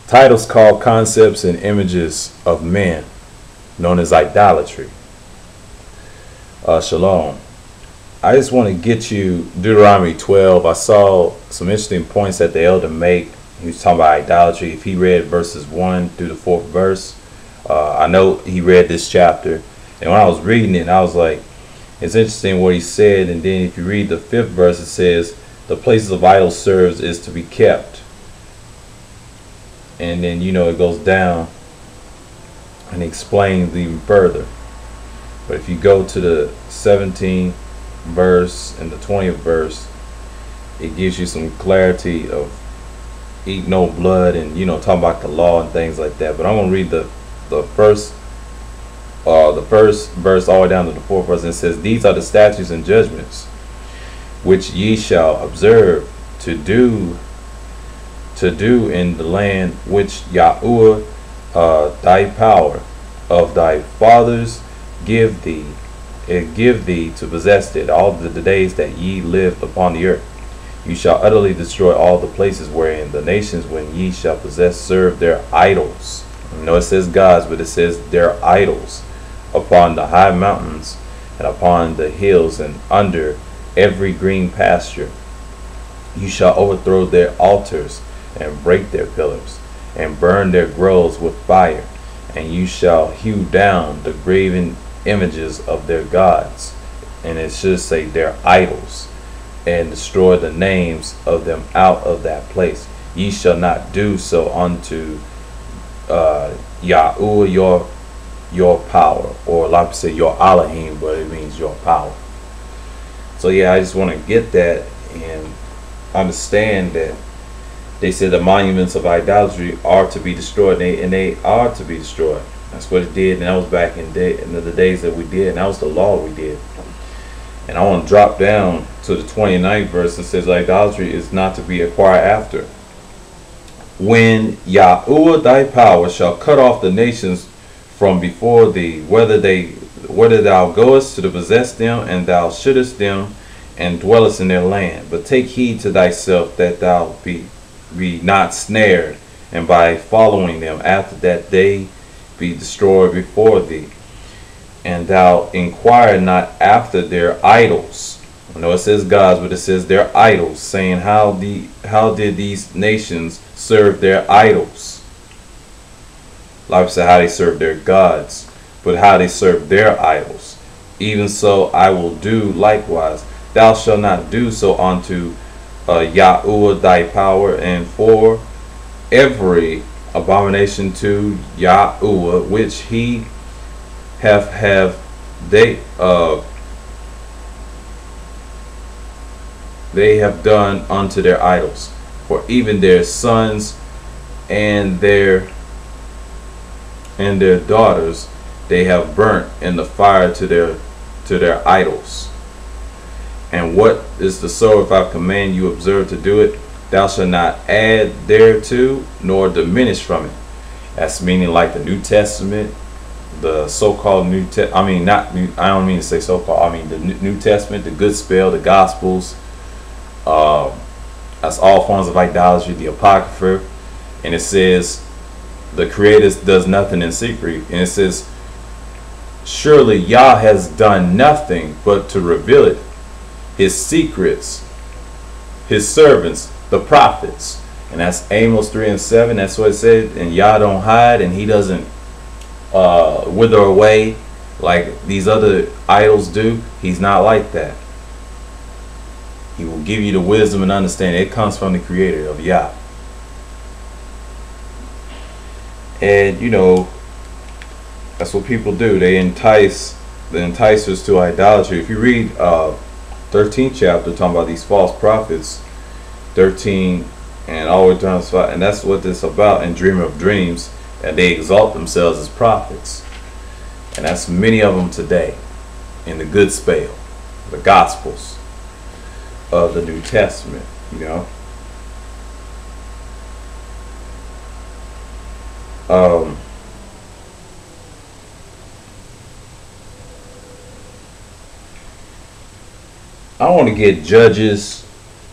Titles called concepts and images of men, known as idolatry. Shalom. I just want to get you Deuteronomy 12. I saw some interesting points that the elder make. He was talking about idolatry. If he read verses 1 through the 4th verse, I know he read this chapter. And when I was reading it, I was like, it's interesting what he said. And then if you read the 5th verse, it says, the places of idol serves is to be kept. And then, it goes down and explains even further. But if you go to the 17th verse and the 20th verse, it gives you some clarity of eat no blood and talking about the law and things like that. But I'm gonna read the first verse all the way down to the 4th verse, and it says, these are the statutes and judgments which ye shall observe to do in the land which Yahuwah thy power of thy fathers give thee to possess it all the days that ye lived upon the earth. You shall utterly destroy all the places wherein the nations when ye shall possess serve their idols. It says gods, but it says their idols upon the high mountains and upon the hills and under every green pasture. You shall overthrow their altars and break their pillars and burn their groves with fire, and you shall hew down the graven images of their gods, and it should say their idols, and destroy the names of them out of that place. Ye shall not do so unto Yahuwah your power, or like I say your Elohim, but it means your power. So yeah, I just want to get that and understand that they said the monuments of idolatry are to be destroyed, and they are to be destroyed. That's what it did, and that was back in the days that we did, and that was the law we did. And I want to drop down to the 29th verse, and says idolatry is not to be acquired after. When Yahuwah thy power shall cut off the nations from before thee, whether thou goest to possess them, and thou shouldest them, and dwellest in their land. But take heed to thyself that thou be not snared, and by following them after that they be destroyed before thee. And thou inquire not after their idols. I know it says gods, but it says their idols, saying, how did these nations serve their idols? Like I said, how they serve their gods, but how they serve their idols. Even so I will do likewise. Thou shalt not do so unto Yahuwah thy power, and for every abomination to Yahuwah which he they have done unto their idols, for even their sons and their daughters they have burnt in the fire to their idols. And what is the soul if I command you observe to do it? Thou shalt not add thereto nor diminish from it. That's meaning like the New Testament, the so-called New Testament. I mean, not new. I don't mean to say so-called. I mean the New Testament, the Good Spell, the Gospels. That's all forms of idolatry. The Apocrypha, and it says the Creator does nothing in secret, and it says surely Yah has done nothing but to reveal it, his secrets, his servants, the prophets. And that's Amos 3 and 7. That's what it said. And Yah don't hide, and he doesn't wither away like these other idols do. He's not like that. He will give you the wisdom and understanding. It comes from the Creator of Yah. And that's what people do. They entice the enticers to idolatry. If you read 13th chapter, talking about these false prophets, 13 and all the way down to 5, and that's what this about in Dreamer of Dreams, and they exalt themselves as prophets, and that's many of them today in the Good Spell, the Gospels of the New Testament. I want to get Judges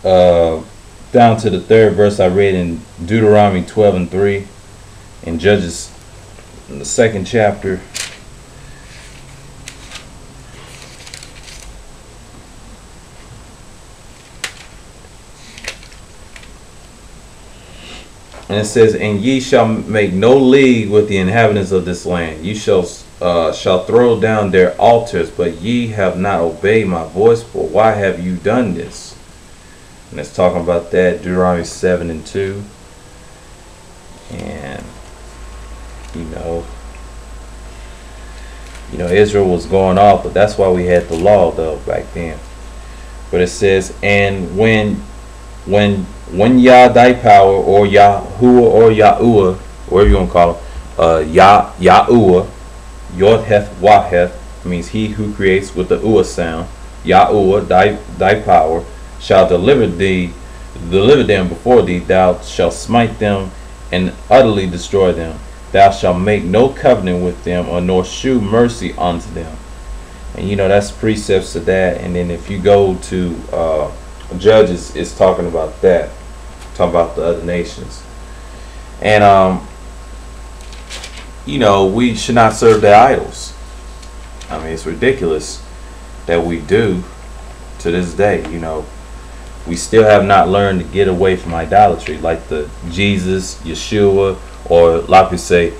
down to the 3rd verse I read in Deuteronomy 12 and 3. In Judges, in the 2nd chapter, and it says, "And ye shall make no league with the inhabitants of this land. You shall throw down their altars, but ye have not obeyed my voice. For why have you done this?" And it's talking about that, Deuteronomy 7:2. And Israel was going off, but that's why we had the law though back then. But it says, "And when Yah thy power, or Yahuwah, or Yahuwah, whatever you want to call him, Yahuwah, Yod-Heth Waheth, means he who creates with the Uah sound, Yahuwah thy power, shall deliver them before thee, thou shalt smite them and utterly destroy them. Thou shalt make no covenant with them, or nor shew mercy unto them." And that's precepts to that. And then if you go to Judges, it's talking about that, talking about the other nations. And we should not serve their idols. I mean, it's ridiculous that we do to this day. We still have not learned to get away from idolatry, like the Jesus, Yeshua, or like we say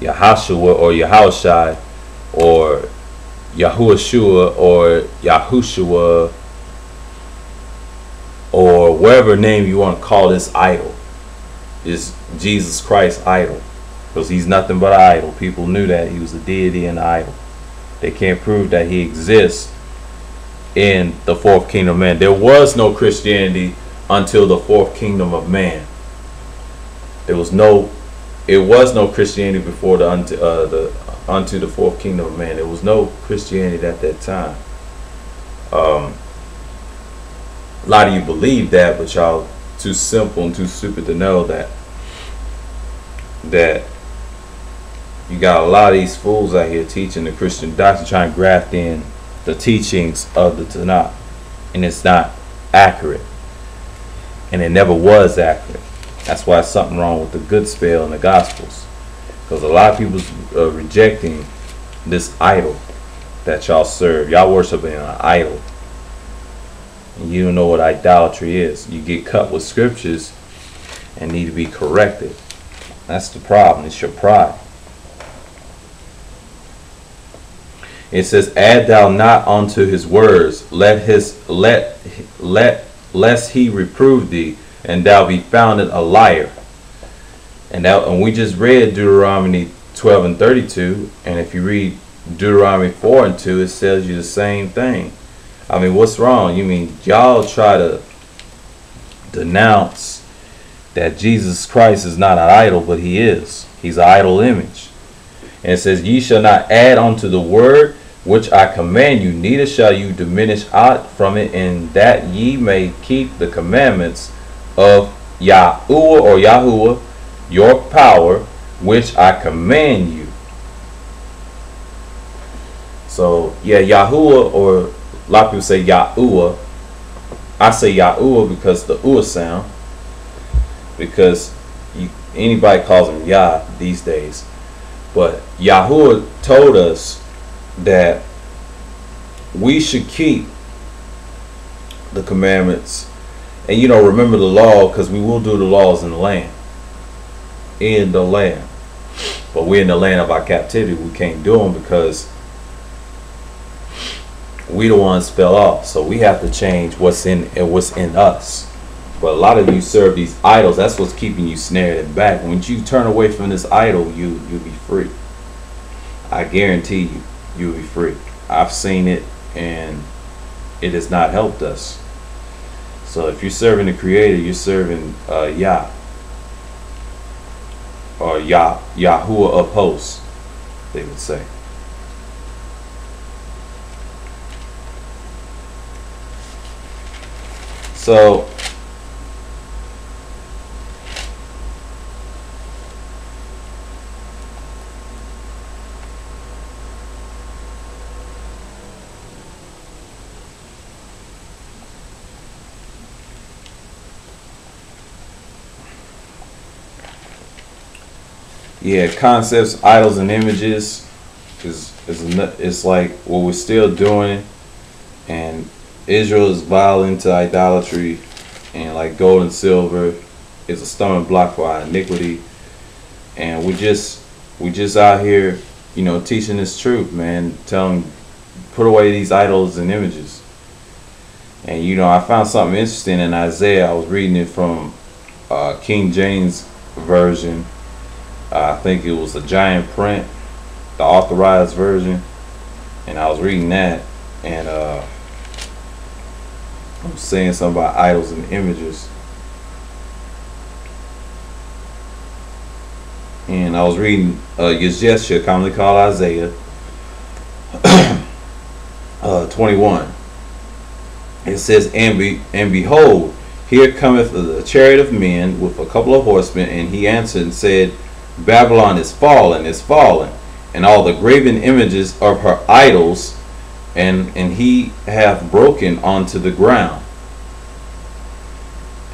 Yahashua or Yahushai, or Yahushua or Yahushua, or whatever name you want to call this idol. Is Jesus Christ idol? Because he's nothing but an idol. People knew that he was a deity and an idol. They can't prove that he exists in the 4th kingdom of man. There was no Christianity until the 4th kingdom of man. It was no Christianity before the unto the 4th kingdom of man. There was no Christianity at that time. A lot of you believe that, but y'all too simple and too stupid to know that you got a lot of these fools out here teaching the Christian doctrine, trying to graft in the teachings of the Tanakh, and it's not accurate, and it never was accurate. That's why there's something wrong with the good spell in the Gospels, because a lot of people's rejecting this idol that y'all serve. Y'all worshiping an idol, and you don't know what idolatry is. You get cut with scriptures and need to be corrected. That's the problem. It's your pride. It says, "Add thou not unto his words, lest he reprove thee, and thou be founded a liar." And we just read Deuteronomy 12:32, and if you read Deuteronomy 4:2, it tells you the same thing. I mean, what's wrong? You mean y'all try to denounce that Jesus Christ is not an idol, but he is. He's an idol image. And it says, "Ye shall not add unto the word which I command you, neither shall you diminish aught from it, in that ye may keep the commandments of Yahuwah or Yahuwah, your power, which I command you." So, yeah, Yahuwah, or a lot of people say Yahuwah. I say Yahuwah because the Uah sound, because anybody calls him Yah these days. But Yahuwah told us that we should keep the commandments, and remember the law, because we will do the laws in the land. But we're in the land of our captivity. We can't do them because we the ones fell off. So we have to change what's in us. But a lot of you serve these idols. That's what's keeping you snared and back. When you turn away from this idol, you'll be free. I guarantee you'll be free. I've seen it, and it has not helped us. So if you're serving the Creator, you're serving Yah, or Yahuwah of hosts, they would say. So Yeah, concepts, idols, and images is like what we're still doing, and Israel is vile into idolatry, and like gold and silver is a stumbling block for our iniquity, and we just out here, teaching this truth, man, telling put away these idols and images. And I found something interesting in Isaiah. I was reading it from King James version. I think it was the giant print, the authorized version, and I was reading that, and I'm saying something about idols and images, and I was reading Yeshua, commonly called Isaiah, 21. It says, and behold, here cometh the chariot of men with a couple of horsemen, and he answered and said, Babylon is fallen, and all the graven images of her idols, and he hath broken onto the ground.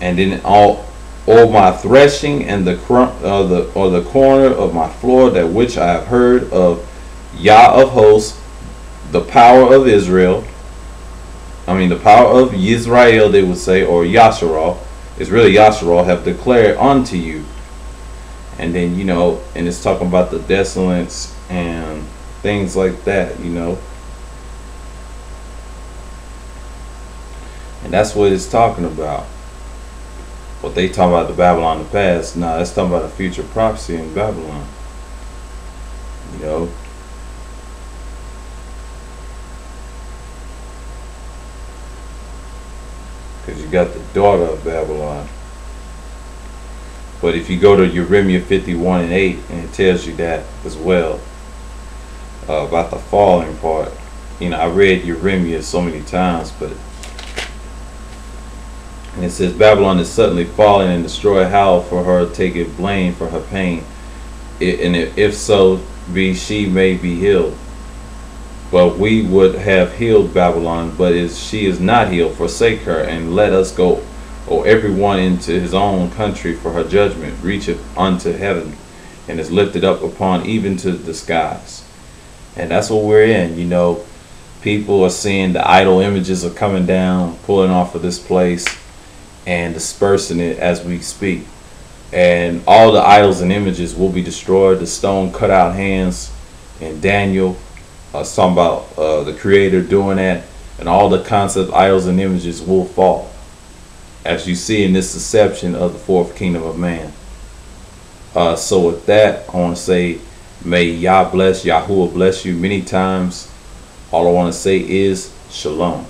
And in all my threshing and the corner of my floor, that which I have heard of Yah of hosts, the power of Israel. The power of Yisrael, they would say, or Yasharal. It's really Yasharal, have declared unto you. And then, and it's talking about the desolates and things like that, And that's what it's talking about. What they talking about the Babylon of the past. Nah, that's talking about a future prophecy in Babylon. Because you got the daughter of Babylon. But if you go to Jeremiah 51:8, and it tells you that as well, about the falling part. I read Jeremiah so many times, and it says, Babylon is suddenly fallen and destroyed. How for her taketh blame for her pain? And if so be she may be healed. But we would have healed Babylon, but she is not healed. Forsake her, and let us go, everyone into his own country, for her judgment reacheth unto heaven, and is lifted up upon even to the skies. And that's what we're in. People are seeing the idol images are coming down, pulling off of this place, and dispersing it as we speak. And all the idols and images will be destroyed. The stone cut out hands in Daniel, talking about the Creator doing that, and all the concept idols and images will fall, as you see in this deception of the fourth kingdom of man. So with that, I want to say, may Yah bless, Yahuwah bless you many times. All I want to say is Shalom.